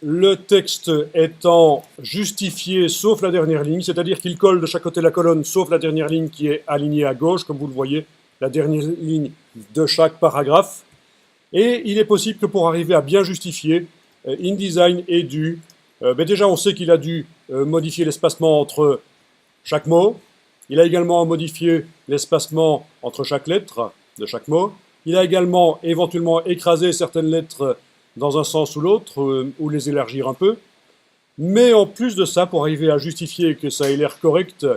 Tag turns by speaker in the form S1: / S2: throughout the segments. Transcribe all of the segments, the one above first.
S1: le texte étant justifié sauf la dernière ligne, c'est-à-dire qu'il colle de chaque côté de la colonne sauf la dernière ligne qui est alignée à gauche, comme vous le voyez, la dernière ligne de chaque paragraphe. Et il est possible que pour arriver à bien justifier, InDesign ait dû, déjà on sait qu'il a dû modifier l'espacement entre chaque mot, il a également modifié l'espacement entre chaque lettre de chaque mot, il a également éventuellement écrasé certaines lettres dans un sens ou l'autre, ou les élargir un peu. Mais en plus de ça, pour arriver à justifier que ça ait l'air correct,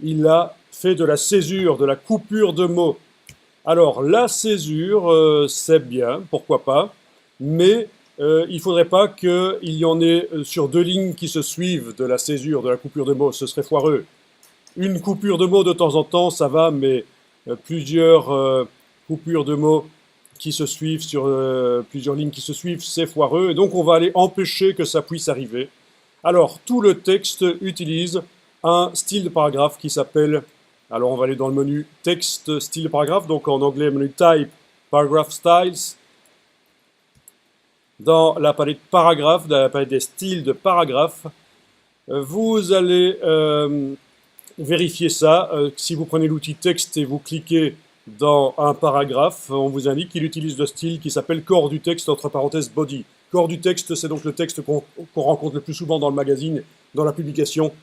S1: il a fait de la césure, de la coupure de mots. Alors, la césure, c'est bien, pourquoi pas, mais il ne faudrait pas qu'il y en ait sur deux lignes qui se suivent de la césure, de la coupure de mots, ce serait foireux. Une coupure de mots de temps en temps, ça va, mais plusieurs coupures de mots qui se suivent sur plusieurs lignes qui se suivent, c'est foireux, et donc on va aller empêcher que ça puisse arriver. Alors, tout le texte utilise un style de paragraphe qui s'appelle, alors on va aller dans le menu texte, style de paragraphe, donc en anglais, menu type, paragraph styles. Dans la palette paragraphe, dans la palette des styles de paragraphe, vous allez vérifier ça. Si vous prenez l'outil texte et vous cliquez dans un paragraphe, on vous indique qu'il utilise le style qui s'appelle corps du texte, entre parenthèses body. Corps du texte, c'est donc le texte qu'on rencontre le plus souvent dans le magazine, dans la publication.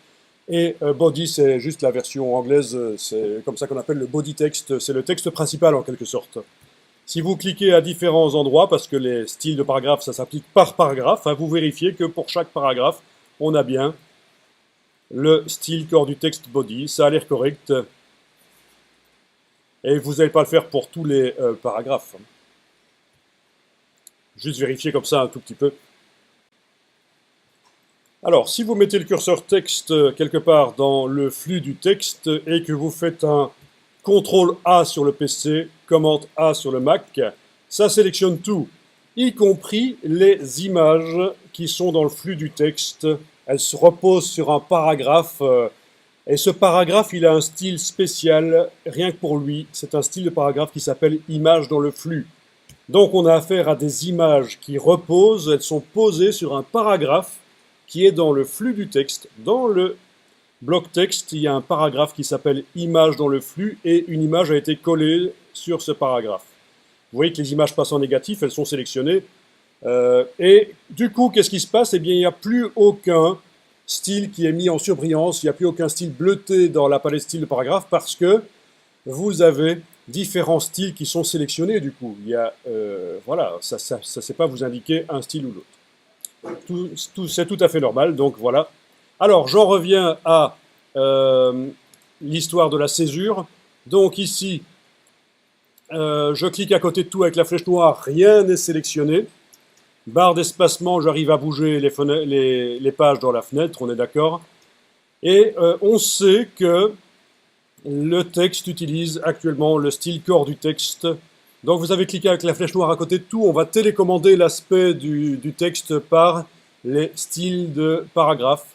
S1: Et body, c'est juste la version anglaise, c'est comme ça qu'on appelle le body text, c'est le texte principal en quelque sorte. Si vous cliquez à différents endroits, parce que les styles de paragraphe, ça s'applique par paragraphe, vous vérifiez que pour chaque paragraphe, on a bien le style corps du texte body, ça a l'air correct. Et vous n'allez pas le faire pour tous les paragraphes. Juste vérifier comme ça un tout petit peu. Alors, si vous mettez le curseur texte quelque part dans le flux du texte et que vous faites un CTRL A sur le PC, Command A sur le Mac, ça sélectionne tout, y compris les images qui sont dans le flux du texte. Elles se reposent sur un paragraphe, et ce paragraphe, il a un style spécial, rien que pour lui. C'est un style de paragraphe qui s'appelle image dans le flux. Donc on a affaire à des images qui reposent, elles sont posées sur un paragraphe qui est dans le flux du texte. Dans le bloc texte, il y a un paragraphe qui s'appelle image dans le flux et une image a été collée sur ce paragraphe. Vous voyez que les images passent en négatif, elles sont sélectionnées. Et du coup, qu'est-ce qui se passe? Eh bien, il n'y a plus aucun style qui est mis en surbrillance, il n'y a plus aucun style bleuté dans la palette style de paragraphe parce que vous avez différents styles qui sont sélectionnés du coup. Il y a, voilà, ça ne sait pas vous indiquer un style ou l'autre. C'est tout à fait normal, donc voilà. Alors, j'en reviens à l'histoire de la césure. Donc ici, je clique à côté de tout avec la flèche noire, rien n'est sélectionné. Barre d'espacement, j'arrive à bouger les pages dans la fenêtre, on est d'accord. Et on sait que le texte utilise actuellement le style corps du texte. Donc vous avez cliqué avec la flèche noire à côté de tout, on va télécommander l'aspect du texte par les styles de paragraphe.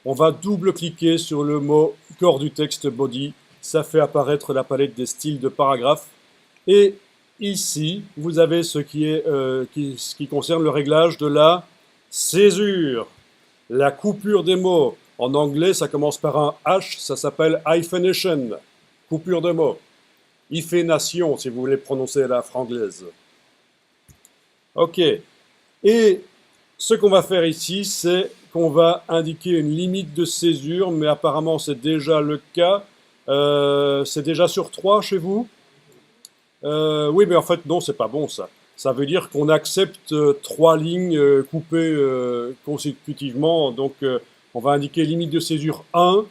S1: On va double-cliquer sur le mot corps du texte body, ça fait apparaître la palette des styles de paragraphe. Et ici, vous avez ce qui concerne le réglage de la césure, la coupure des mots. En anglais, ça commence par un H, ça s'appelle hyphenation, coupure de mots. Hyphénation, si vous voulez prononcer la franglaise. Ok. Et ce qu'on va faire ici, c'est qu'on va indiquer une limite de césure, mais apparemment c'est déjà le cas. C'est déjà sur 3 chez vous? Oui, mais en fait, non, c'est pas bon ça. Ça veut dire qu'on accepte 3 lignes coupées consécutivement. Donc, on va indiquer limite de césure 1,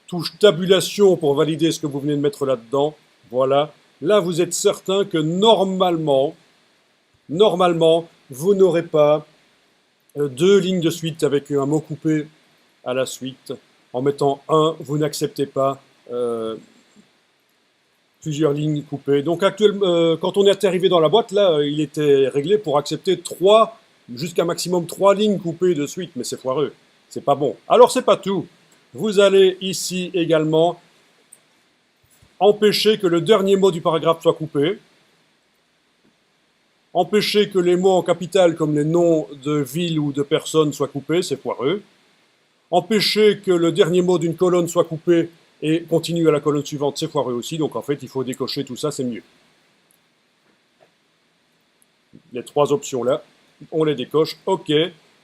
S1: touche tabulation pour valider ce que vous venez de mettre là-dedans. Voilà. Là, vous êtes certain que normalement, vous n'aurez pas 2 lignes de suite avec un mot coupé à la suite. En mettant 1, vous n'acceptez pas plusieurs lignes coupées. Donc actuellement, quand on est arrivé dans la boîte, là, il était réglé pour accepter 3, jusqu'à maximum 3 lignes coupées de suite, mais c'est foireux, c'est pas bon. Alors c'est pas tout. Vous allez ici également empêcher que le dernier mot du paragraphe soit coupé. Empêcher que les mots en capital, comme les noms de villes ou de personnes, soient coupés, c'est foireux. Empêcher que le dernier mot d'une colonne soit coupé et continue à la colonne suivante, c'est foireux aussi. Donc en fait, il faut décocher tout ça, c'est mieux. Les trois options-là, on les décoche. OK.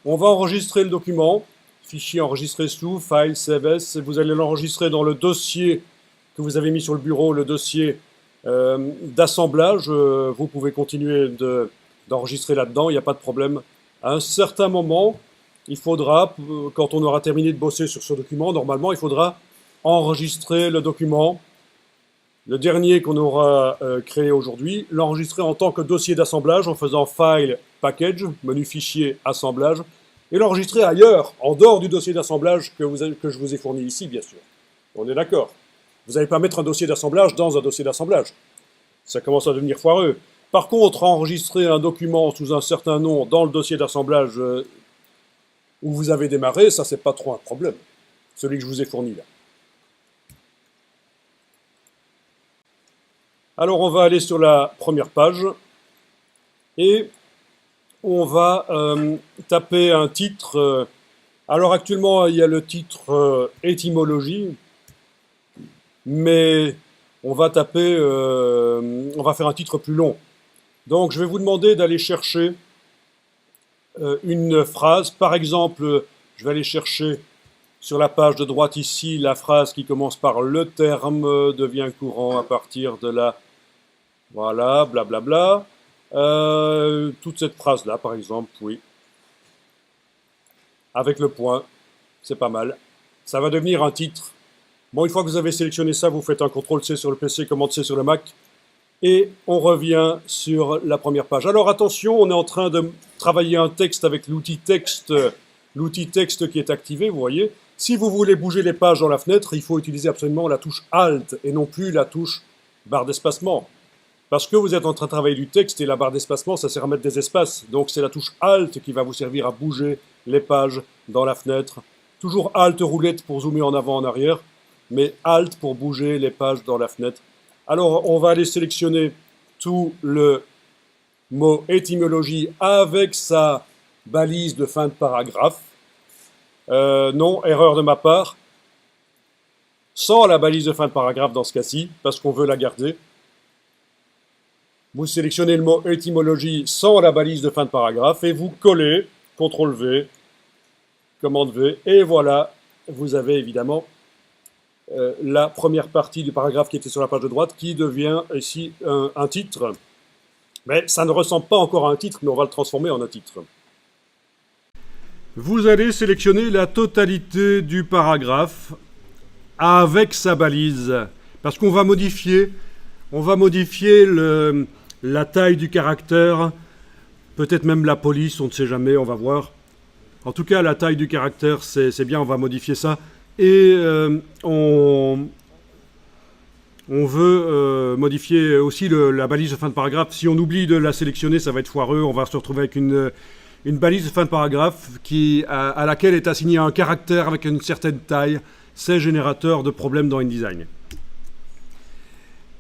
S1: On va enregistrer le document. Fichier enregistré sous, file, save as. Vous allez l'enregistrer dans le dossier que vous avez mis sur le bureau, le dossier d'assemblage. Vous pouvez continuer d'enregistrer là-dedans, il n'y a pas de problème. À un certain moment, il faudra, quand on aura terminé de bosser sur ce document, normalement, il faudra enregistrer le document, le dernier qu'on aura créé aujourd'hui, l'enregistrer en tant que dossier d'assemblage en faisant File, Package, menu fichier, assemblage, et l'enregistrer ailleurs, en dehors du dossier d'assemblage que je vous ai fourni ici, bien sûr. On est d'accord. Vous n'allez pas mettre un dossier d'assemblage dans un dossier d'assemblage. Ça commence à devenir foireux. Par contre, enregistrer un document sous un certain nom dans le dossier d'assemblage où vous avez démarré, ça, c'est pas trop un problème. Celui que je vous ai fourni là. Alors, on va aller sur la première page et on va taper un titre. Alors, actuellement, il y a le titre étymologie, mais on va taper, on va faire un titre plus long. Donc, je vais vous demander d'aller chercher une phrase. Par exemple, je vais aller chercher sur la page de droite ici la phrase qui commence par le terme devient courant à partir de la... Voilà, blablabla. Toute cette phrase-là, par exemple, oui. Avec le point, c'est pas mal. Ça va devenir un titre. Bon, une fois que vous avez sélectionné ça, vous faites un CTRL-C sur le PC, Command-C sur le Mac. Et on revient sur la première page. Alors attention, on est en train de travailler un texte avec l'outil texte qui est activé, vous voyez. Si vous voulez bouger les pages dans la fenêtre, il faut utiliser absolument la touche Alt et non plus la touche barre d'espacement. Parce que vous êtes en train de travailler du texte et la barre d'espacement, ça sert à mettre des espaces. Donc c'est la touche Alt qui va vous servir à bouger les pages dans la fenêtre. Toujours Alt roulette pour zoomer en avant, en arrière, mais Alt pour bouger les pages dans la fenêtre. Alors on va aller sélectionner tout le mot étymologie avec sa balise de fin de paragraphe. Non, erreur de ma part. Sans la balise de fin de paragraphe dans ce cas-ci, parce qu'on veut la garder. Vous sélectionnez le mot étymologie sans la balise de fin de paragraphe et vous collez, CTRL-V, commande V, et voilà, vous avez évidemment la première partie du paragraphe qui était sur la page de droite qui devient ici un titre. Mais ça ne ressemble pas encore à un titre, mais on va le transformer en un titre. Vous allez sélectionner la totalité du paragraphe avec sa balise, parce qu'on va modifier la taille du caractère, peut-être même la police, on ne sait jamais, on va voir. En tout cas, la taille du caractère, c'est bien, on va modifier ça. Et on veut modifier aussi la balise de fin de paragraphe. Si on oublie de la sélectionner, ça va être foireux. On va se retrouver avec une balise de fin de paragraphe à laquelle est assigné un caractère avec une certaine taille. C'est générateur de problèmes dans InDesign.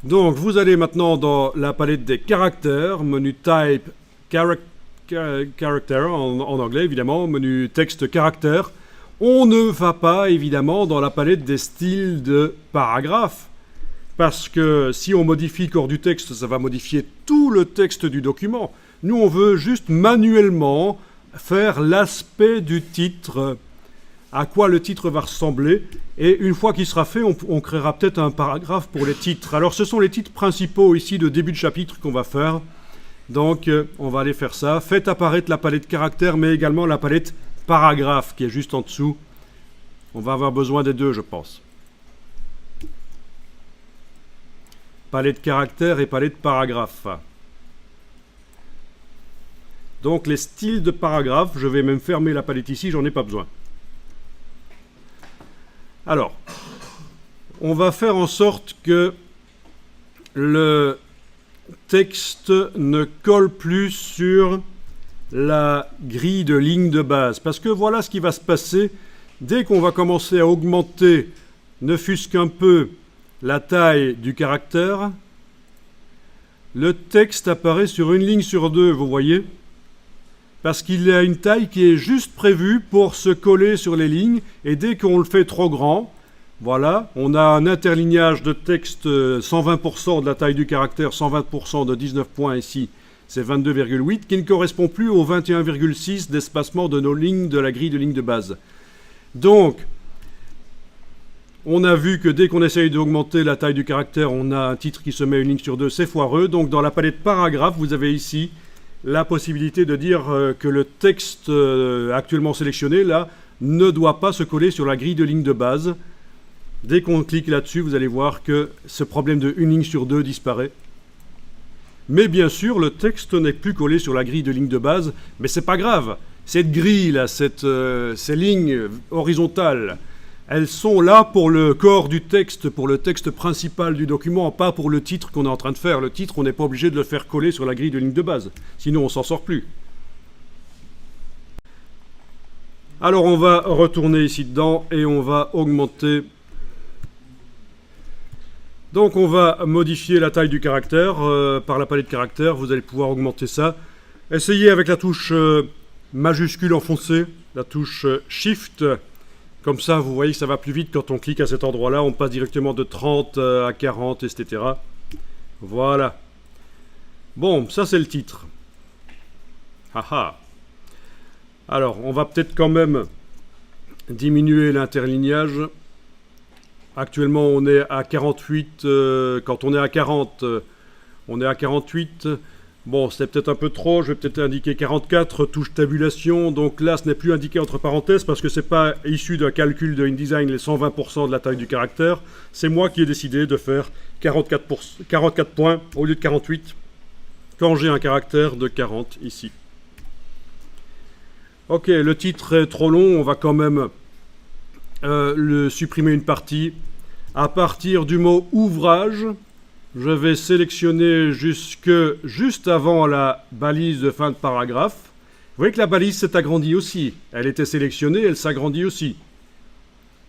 S1: Donc, vous allez maintenant dans la palette des caractères, menu Type, Character en anglais évidemment, menu Texte, Caractère. On ne va pas évidemment dans la palette des styles de paragraphes, parce que si on modifie corps du texte, ça va modifier tout le texte du document. Nous, on veut juste manuellement faire l'aspect du titre, à quoi le titre va ressembler. Et une fois qu'il sera fait, on créera peut-être un paragraphe pour les titres. Alors, ce sont les titres principaux ici de début de chapitre qu'on va faire. Donc, on va aller faire ça. Faites apparaître la palette caractère, mais également la palette paragraphe qui est juste en dessous. On va avoir besoin des deux, je pense. Palette caractère et palette paragraphe. Donc, les styles de paragraphe, je vais même fermer la palette ici, j'en ai pas besoin. Alors, on va faire en sorte que le texte ne colle plus sur la grille de ligne de base. Parce que voilà ce qui va se passer dès qu'on va commencer à augmenter, ne fût-ce qu'un peu, la taille du caractère. le texte apparaît sur une ligne sur deux, vous voyez, parce qu'il a une taille qui est juste prévue pour se coller sur les lignes, et dès qu'on le fait trop grand, voilà, on a un interlignage de texte 120% de la taille du caractère, 120% de 19 points ici, c'est 22,8, qui ne correspond plus au 21,6 d'espacement de nos lignes de la grille de ligne de base. Donc, on a vu que dès qu'on essaye d'augmenter la taille du caractère, on a un titre qui se met une ligne sur deux, c'est foireux. Donc dans la palette paragraphe, vous avez ici la possibilité de dire que le texte actuellement sélectionné, là, ne doit pas se coller sur la grille de ligne de base. Dès qu'on clique là-dessus, vous allez voir que ce problème de une ligne sur deux disparaît. Mais bien sûr, le texte n'est plus collé sur la grille de ligne de base, mais c'est pas grave. Cette grille là, ces lignes horizontales, elles sont là pour le corps du texte, pour le texte principal du document, pas pour le titre qu'on est en train de faire. Le titre, on n'est pas obligé de le faire coller sur la grille de ligne de base, sinon on s'en sort plus. Alors on va retourner ici dedans et on va augmenter. Donc on va modifier la taille du caractère par la palette caractère. Vous allez pouvoir augmenter ça. Essayez avec la touche majuscule enfoncée, la touche Shift. Comme ça, vous voyez que ça va plus vite quand on clique à cet endroit-là. On passe directement de 30 à 40, etc. Voilà. Bon, ça c'est le titre. Haha. Alors, on va peut-être quand même diminuer l'interlignage. Actuellement, on est à 48. Quand on est à 40, on est à 48. Bon, c'était peut-être un peu trop. Je vais peut-être indiquer 44, touche tabulation. Donc là, ce n'est plus indiqué entre parenthèses parce que ce n'est pas issu d'un calcul de InDesign, les 120% de la taille du caractère. C'est moi qui ai décidé de faire 44 points au lieu de 48 quand j'ai un caractère de 40 ici. Ok, le titre est trop long. On va quand même le supprimer une partie. À partir du mot ouvrage, je vais sélectionner juste avant la balise de fin de paragraphe. Vous voyez que la balise s'est agrandie aussi. Elle était sélectionnée, elle s'agrandit aussi.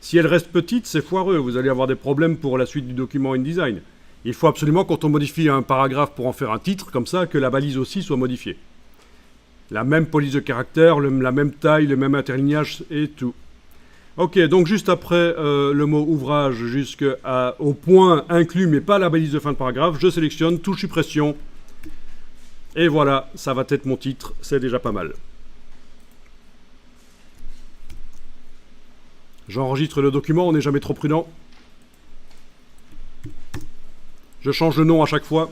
S1: Si elle reste petite, c'est foireux. Vous allez avoir des problèmes pour la suite du document InDesign. Il faut absolument, quand on modifie un paragraphe pour en faire un titre, comme ça, que la balise aussi soit modifiée. La même police de caractère, la même taille, le même interlignage et tout. Ok, donc juste après le mot ouvrage jusqu'au point inclus, mais pas la balise de fin de paragraphe, je sélectionne, touche suppression. Et voilà, ça va être mon titre, c'est déjà pas mal. J'enregistre le document, on n'est jamais trop prudent. Je change le nom à chaque fois.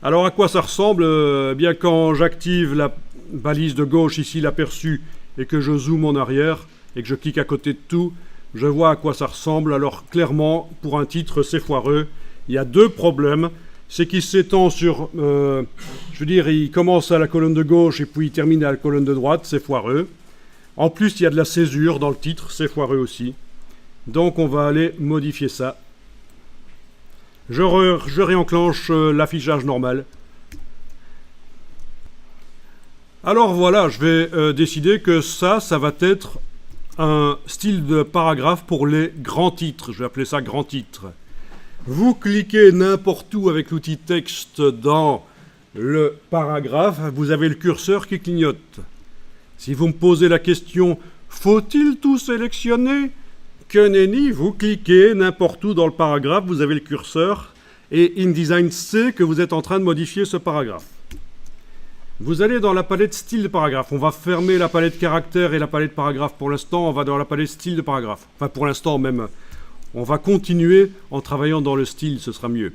S1: Alors à quoi ça ressemble? Eh bien, quand j'active la balise de gauche ici, l'aperçu, et que je zoome en arrière, et que je clique à côté de tout, je vois à quoi ça ressemble. Alors clairement, pour un titre, c'est foireux. Il y a deux problèmes. C'est qu'il s'étend sur... je veux dire, il commence à la colonne de gauche, et puis il termine à la colonne de droite, c'est foireux. En plus, il y a de la césure dans le titre, c'est foireux aussi. Donc on va aller modifier ça. Je réenclenche l'affichage normal. Alors voilà, je vais décider que ça va être un style de paragraphe pour les grands titres. Je vais appeler ça grand titre. Vous cliquez n'importe où avec l'outil texte dans le paragraphe, vous avez le curseur qui clignote. Si vous me posez la question, faut-il tout sélectionner? Que nenni, vous cliquez n'importe où dans le paragraphe, vous avez le curseur et InDesign sait que vous êtes en train de modifier ce paragraphe. Vous allez dans la palette style de paragraphe. On va fermer la palette caractère et la palette paragraphe pour l'instant. On va dans la palette style de paragraphe. Enfin, pour l'instant même. On va continuer en travaillant dans le style, ce sera mieux.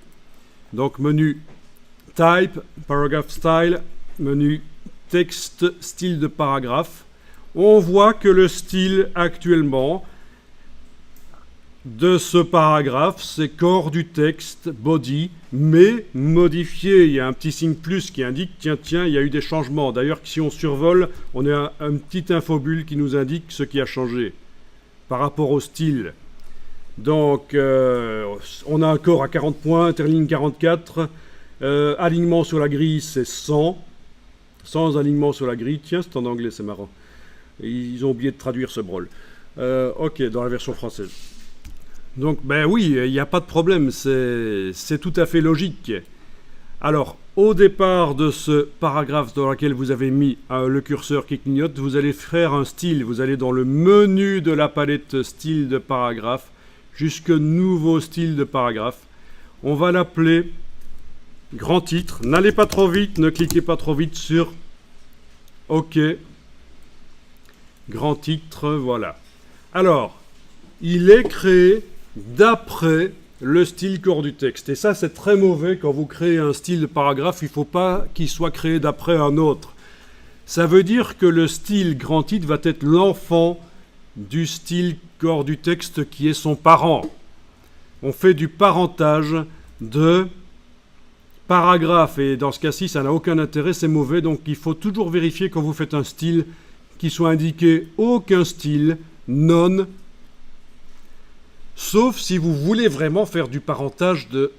S1: Donc, menu Type, Paragraph Style, menu Texte, style de paragraphe. On voit que le style actuellement de ce paragraphe, c'est corps du texte, body, mais modifié. Il y a un petit signe plus qui indique, tiens, il y a eu des changements. D'ailleurs, si on survole, on a un petit infobulle qui nous indique ce qui a changé par rapport au style. Donc, on a un corps à 40 points, interligne 44, alignement sur la grille, c'est 100. Sans alignement sur la grille, tiens, c'est en anglais, c'est marrant. Ils ont oublié de traduire ce brol. Ok, dans la version française. Donc, ben oui, il n'y a pas de problème, c'est tout à fait logique. Alors, au départ de ce paragraphe dans lequel vous avez mis le curseur qui clignote, vous allez faire un style. Vous allez dans le menu de la palette style de paragraphe, jusque nouveau style de paragraphe. On va l'appeler grand titre. N'allez pas trop vite, ne cliquez pas trop vite sur OK. Grand titre, voilà. Alors, il est créé d'après le style corps du texte. Et ça, c'est très mauvais quand vous créez un style de paragraphe. Il ne faut pas qu'il soit créé d'après un autre. Ça veut dire que le style grand titre va être l'enfant du style corps du texte qui est son parent. On fait du parentage de paragraphe. Et dans ce cas-ci, ça n'a aucun intérêt, c'est mauvais. Donc, il faut toujours vérifier quand vous faites un style qu'il soit indiqué aucun style, non, sauf si vous voulez vraiment faire du parentage de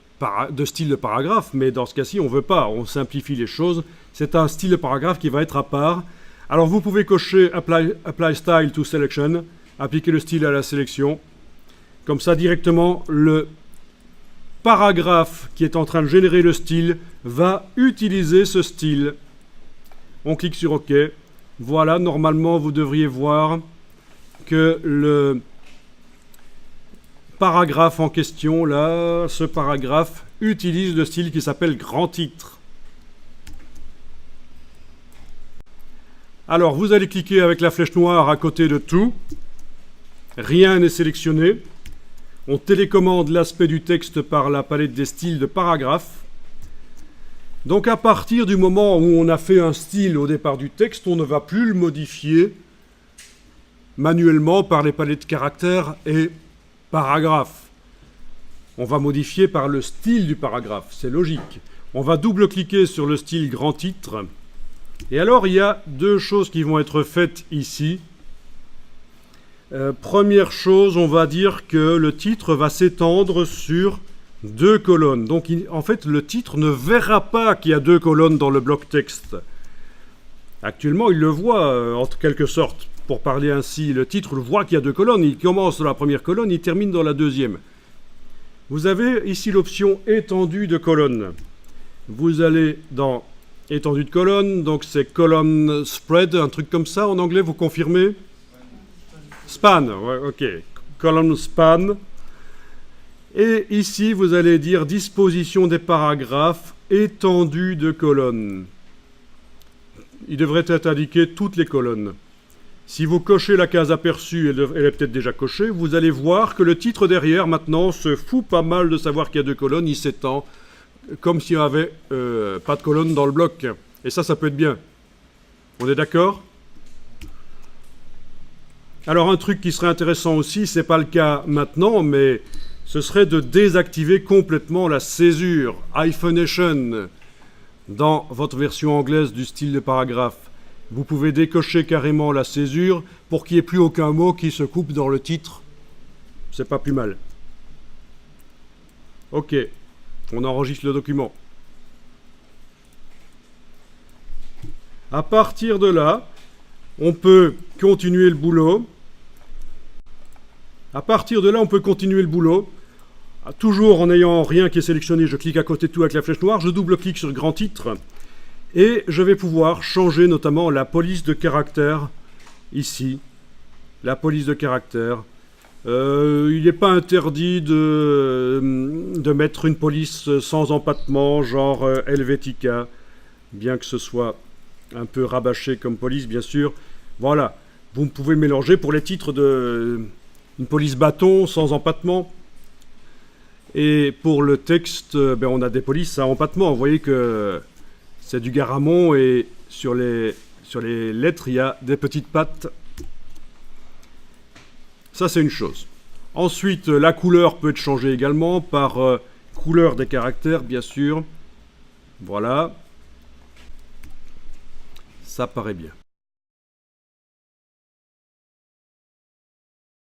S1: style de paragraphe, mais dans ce cas-ci, on ne veut pas, on simplifie les choses. C'est un style de paragraphe qui va être à part. Alors vous pouvez cocher Apply Style to Selection, appliquer le style à la sélection. Comme ça, directement, le paragraphe qui est en train de générer le style va utiliser ce style. On clique sur OK. Voilà, normalement, vous devriez voir que le paragraphe en question, là, ce paragraphe utilise le style qui s'appelle grand titre. Alors, vous allez cliquer avec la flèche noire à côté de tout. Rien n'est sélectionné. On télécommande l'aspect du texte par la palette des styles de paragraphe. Donc, à partir du moment où on a fait un style au départ du texte, on ne va plus le modifier manuellement par les palettes caractères et paragraphe. On va modifier par le style du paragraphe, c'est logique. On va double-cliquer sur le style grand titre. Et alors, il y a deux choses qui vont être faites ici. Première chose, on va dire que le titre va s'étendre sur 2 colonnes. Donc, en fait, le titre ne verra pas qu'il y a 2 colonnes dans le bloc texte. Actuellement, il le voit, en quelque sorte. Pour parler ainsi, le titre voit qu'il y a 2 colonnes. Il commence dans la première colonne, il termine dans la deuxième. Vous avez ici l'option étendue de colonne. Vous allez dans étendue de colonne, donc c'est column spread, un truc comme ça en anglais, vous confirmez? Span, ouais, ok. Column span. Et ici, vous allez dire disposition des paragraphes, étendue de colonne. Il devrait être indiqué toutes les colonnes. Si vous cochez la case aperçue, elle est peut-être déjà cochée, vous allez voir que le titre derrière, maintenant, se fout pas mal de savoir qu'il y a 2 colonnes, il s'étend comme s'il n'y avait pas de colonne dans le bloc. Et ça peut être bien. On est d'accord ? Alors un truc qui serait intéressant aussi, c'est pas le cas maintenant, mais ce serait de désactiver complètement la césure, hyphenation, dans votre version anglaise du style de paragraphe. Vous pouvez décocher carrément la césure pour qu'il n'y ait plus aucun mot qui se coupe dans le titre. C'est pas plus mal. Ok, on enregistre le document. À partir de là, on peut continuer le boulot. À partir de là, on peut continuer le boulot. Toujours en n'ayant rien qui est sélectionné, je clique à côté de tout avec la flèche noire, je double-clique sur le grand titre et je vais pouvoir changer notamment la police de caractère ici. La police de caractère. Il n'est pas interdit de mettre une police sans empattement, genre Helvetica, bien que ce soit un peu rabâché comme police, bien sûr. Voilà, vous pouvez mélanger pour les titres de une police bâton sans empattement. Et pour le texte, on a des polices à empattement. Vous voyez que c'est du Garamond et sur les lettres, il y a des petites pattes. Ça, c'est une chose. Ensuite, la couleur peut être changée également par couleur des caractères, bien sûr. Voilà. Ça paraît bien.